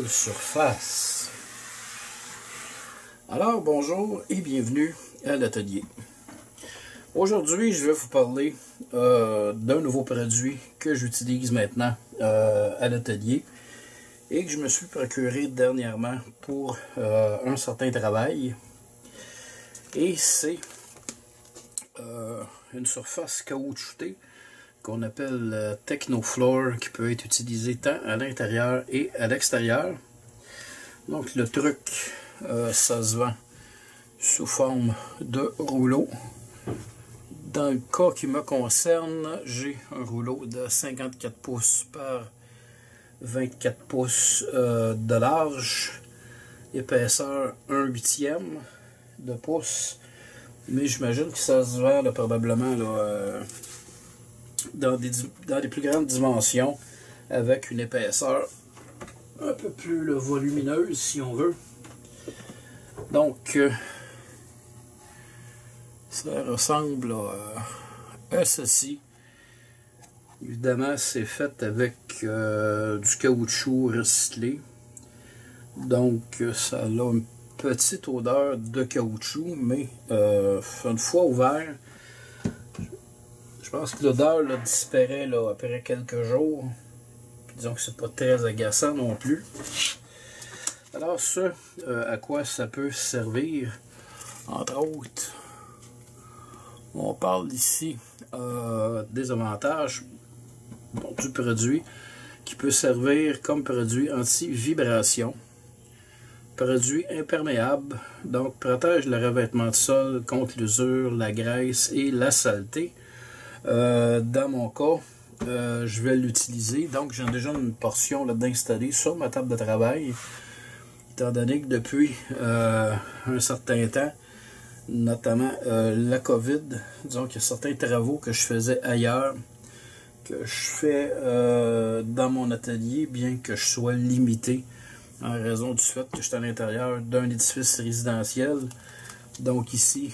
nouvelle surface. Alors bonjour et bienvenue à l'atelier. Aujourd'hui je vais vous parler d'un nouveau produit que j'utilise maintenant à l'atelier et que je me suis procuré dernièrement pour un certain travail. Et c'est une surface caoutchoutée qu'on appelle Technofloor, qui peut être utilisée tant à l'intérieur et à l'extérieur. Donc le truc, ça se vend sous forme de rouleau. Dans le cas qui me concerne, j'ai un rouleau de 54 pouces par 24 pouces de large, épaisseur 1/8 de pouce, mais j'imagine que ça se vend là, probablement là, dans des plus grandes dimensions, avec une épaisseur un peu plus volumineuse si on veut. Donc ça ressemble à ceci. Évidemment c'est fait avec du caoutchouc recyclé, donc ça a une petite odeur de caoutchouc, mais une fois ouvert, je pense que l'odeur disparaît là, après quelques jours. Puis disons que c'est pas très agaçant non plus. Alors à quoi ça peut servir, entre autres, on parle ici des avantages du produit, qui peut servir comme produit anti-vibration, produit imperméable, donc protège le revêtement de sol contre l'usure, la graisse et la saleté. Dans mon cas, je vais l'utiliser, donc j'ai déjà une portion d'installée sur ma table de travail, étant donné que depuis un certain temps, notamment la COVID, disons qu'il y a certains travaux que je faisais ailleurs, que je fais dans mon atelier, bien que je sois limité en raison du fait que je suis à l'intérieur d'un édifice résidentiel. Donc ici,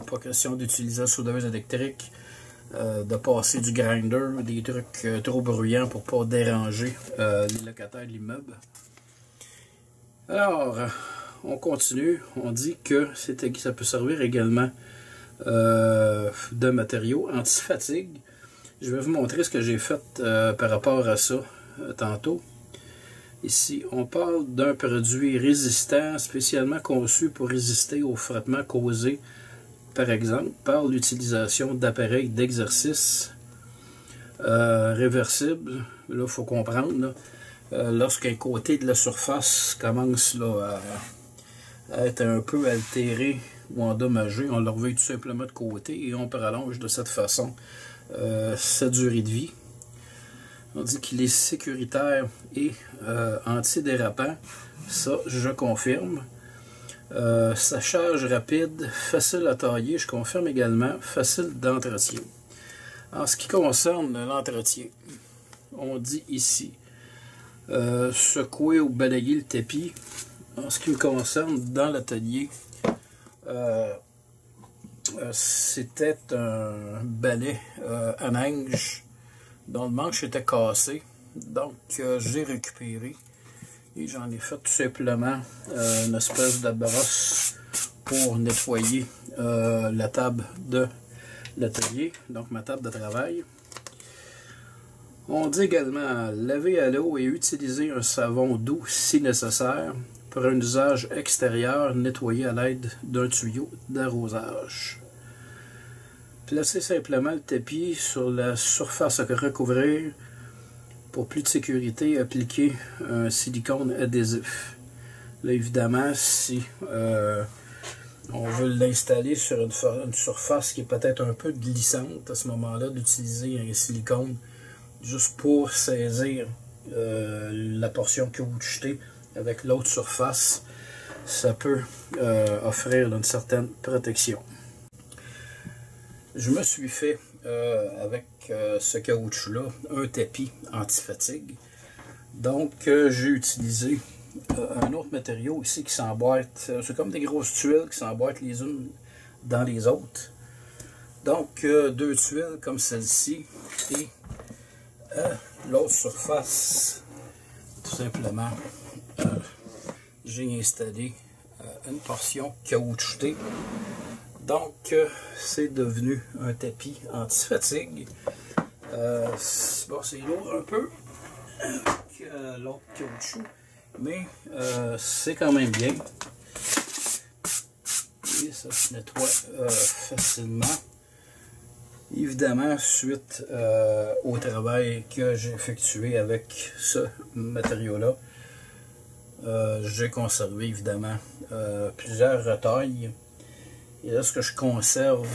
pas question d'utiliser la soudeuse électrique, de passer du grinder, des trucs trop bruyants pour pas déranger les locataires de l'immeuble. Alors, on continue. On dit que ça peut servir également de matériau anti-fatigue. Je vais vous montrer ce que j'ai fait par rapport à ça tantôt. Ici, on parle d'un produit résistant, spécialement conçu pour résister au frottement causé, par exemple, par l'utilisation d'appareils d'exercice réversibles. Là, il faut comprendre, lorsqu'un côté de la surface commence là, à être un peu altéré ou endommagé, on le revêt tout simplement de côté et on prolonge de cette façon sa durée de vie. On dit qu'il est sécuritaire et antidérapant, ça je confirme. Sa charge rapide, facile à tailler, je confirme également, facile d'entretien. En ce qui concerne l'entretien, on dit ici secouer ou balayer le tapis. En ce qui me concerne, dans l'atelier, c'était un balai à neige dont le manche était cassé, donc j'ai récupéré et j'en ai fait tout simplement une espèce de brosse pour nettoyer la table de l'atelier, donc ma table de travail. On dit également laver à l'eau et utiliser un savon doux si nécessaire pour un usage extérieur, nettoyer à l'aide d'un tuyau d'arrosage. Placez simplement le tapis sur la surface à recouvrir. Pour plus de sécurité, appliquez un silicone adhésif. Là, évidemment, si on veut l'installer sur une surface qui est peut-être un peu glissante, à ce moment-là, d'utiliser un silicone juste pour saisir la portion caoutchoutée avec l'autre surface, ça peut offrir une certaine protection. Je me suis fait, avec ce caoutchouc-là, un tapis anti-fatigue. Donc, j'ai utilisé un autre matériau ici qui s'emboîte. C'est comme des grosses tuiles qui s'emboîtent les unes dans les autres. Donc, deux tuiles comme celle-ci et l'autre surface, tout simplement, j'ai installé une portion caoutchoutée. Donc, c'est devenu un tapis anti-fatigue. Bon, c'est lourd un peu que l'autre caoutchouc, mais c'est quand même bien. Et ça se nettoie facilement. Évidemment, suite au travail que j'ai effectué avec ce matériau-là, j'ai conservé évidemment plusieurs retailles. Et lorsque je conserve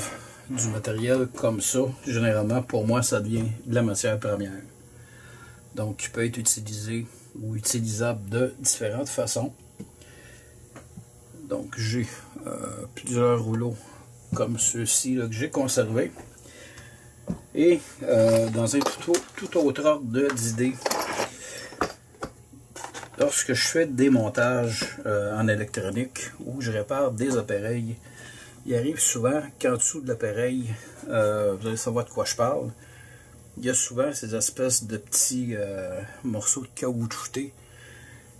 du matériel comme ça, généralement pour moi ça devient de la matière première. Donc il peut être utilisé ou utilisable de différentes façons. Donc j'ai plusieurs rouleaux comme ceux-ci que j'ai conservés. Et dans un tout autre ordre d'idées, lorsque je fais des montages en électronique ou je répare des appareils, il arrive souvent qu'en dessous de l'appareil, vous allez savoir de quoi je parle, il y a souvent ces espèces de petits morceaux de caoutchoutés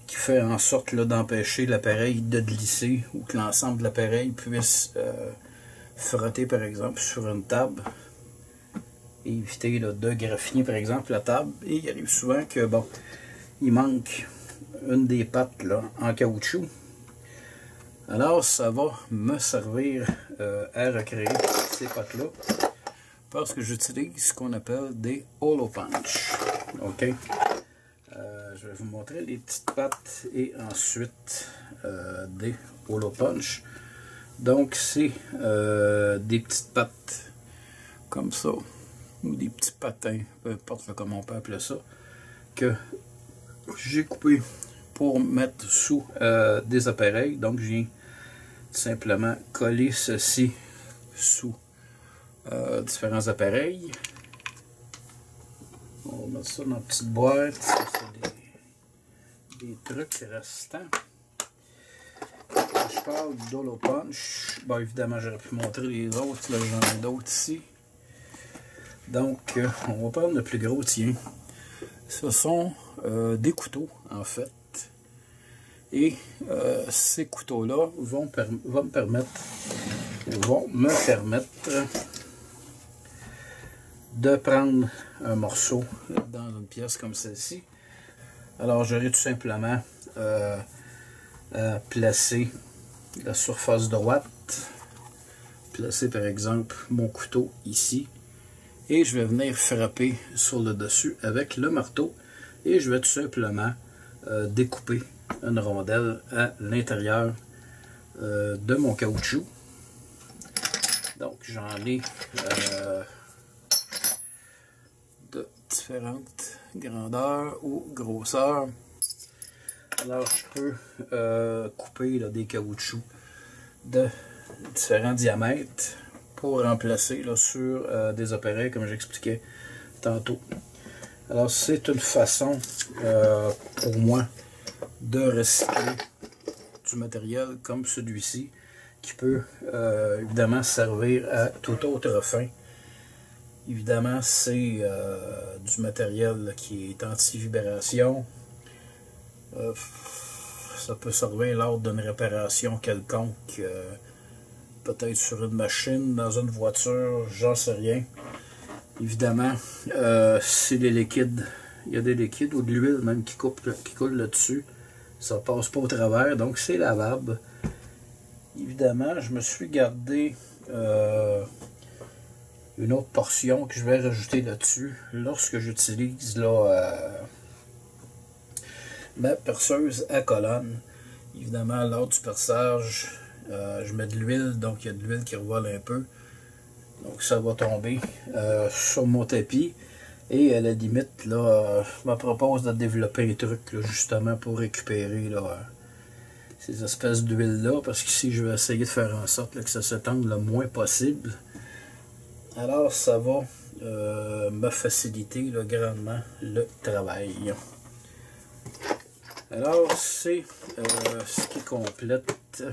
qui fait en sorte d'empêcher l'appareil de glisser ou que l'ensemble de l'appareil puisse frotter par exemple sur une table et éviter de graffiner par exemple la table. Et il arrive souvent que bon, il manque une des pattes là, en caoutchouc. Alors ça va me servir à recréer ces pattes-là parce que j'utilise ce qu'on appelle des hollow punch. Ok, je vais vous montrer les petites pattes et ensuite des hollow punch. Donc c'est des petites pattes comme ça ou des petits patins, peu importe comment on peut appeler ça, que j'ai coupé pour mettre sous des appareils. Donc je viens simplement coller ceci sous différents appareils. On va mettre ça dans une petite boîte. Ça, c'est des trucs restants. Quand je parle d'hollow punch, bon, évidemment j'aurais pu montrer les autres, là j'en ai d'autres ici. Donc on va prendre le plus gros, tiens. Ce sont des couteaux en fait. Et ces couteaux-là vont me permettre de prendre un morceau dans une pièce comme celle-ci. Alors j'aurai tout simplement à placer la surface droite, placer par exemple mon couteau ici, et je vais venir frapper sur le dessus avec le marteau et je vais tout simplement découper une rondelle à l'intérieur de mon caoutchouc. Donc j'en ai de différentes grandeurs ou grosseurs. Alors je peux couper des caoutchoucs de différents diamètres pour remplacer sur des appareils comme j'expliquais tantôt. Alors c'est une façon pour moi de recycler du matériel comme celui-ci qui peut évidemment servir à toute autre fin. Évidemment c'est du matériel qui est anti-vibration. Ça peut servir lors d'une réparation quelconque, peut-être sur une machine, dans une voiture, j'en sais rien. Évidemment, c'est des liquides, il y a des liquides ou de l'huile même qui coule là-dessus. Ça passe pas au travers, donc c'est lavable. Évidemment, je me suis gardé une autre portion que je vais rajouter là-dessus lorsque j'utilise ma perceuse à colonne. Évidemment, lors du perçage, je mets de l'huile, donc il y a de l'huile qui revole un peu. Donc ça va tomber sur mon tapis. Et à la limite, là, je me propose de développer un truc là, justement pour récupérer ces espèces d'huile-là. Parce qu'ici, je vais essayer de faire en sorte que ça s'étende le moins possible. Alors ça va me faciliter grandement le travail. Alors c'est ce qui complète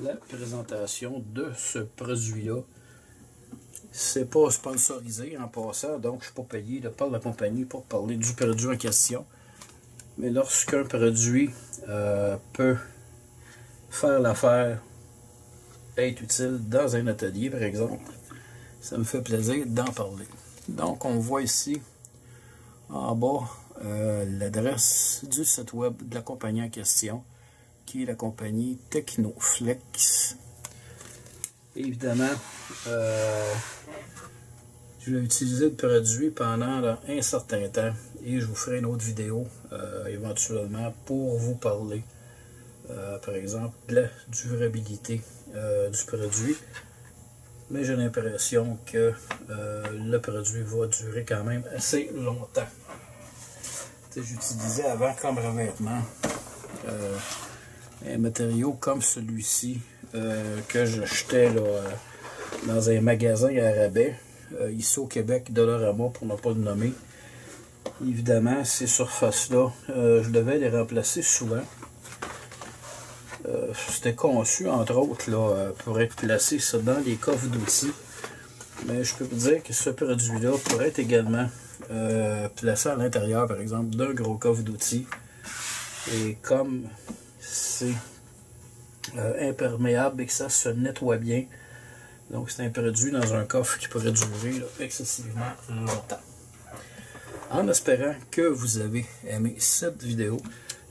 la présentation de ce produit-là. C'est pas sponsorisé en passant, donc je ne suis pas payé par la compagnie pour parler du produit en question. mais lorsqu'un produit peut faire l'affaire, être utile dans un atelier par exemple, ça me fait plaisir d'en parler. Donc on voit ici en bas l'adresse du site web de la compagnie en question, qui est la compagnie Technoflex. Évidemment, je vais utiliser le produit pendant un certain temps et je vous ferai une autre vidéo éventuellement pour vous parler, par exemple, de la durabilité du produit. Mais j'ai l'impression que le produit va durer quand même assez longtemps. J'utilisais avant comme revêtement un matériau comme celui-ci que j'achetais dans un magasin à rabais, ici au Québec, Dollarama pour ne pas le nommer. Évidemment, ces surfaces-là, je devais les remplacer souvent. C'était conçu, entre autres, pour être placé dans les coffres d'outils. Mais je peux vous dire que ce produit-là pourrait être également placé à l'intérieur, par exemple, d'un gros coffre d'outils. Et comme c'est imperméable et que ça se nettoie bien, donc c'est un produit dans un coffre qui pourrait durer excessivement longtemps. En espérant que vous avez aimé cette vidéo,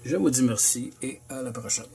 je vous dis merci et à la prochaine.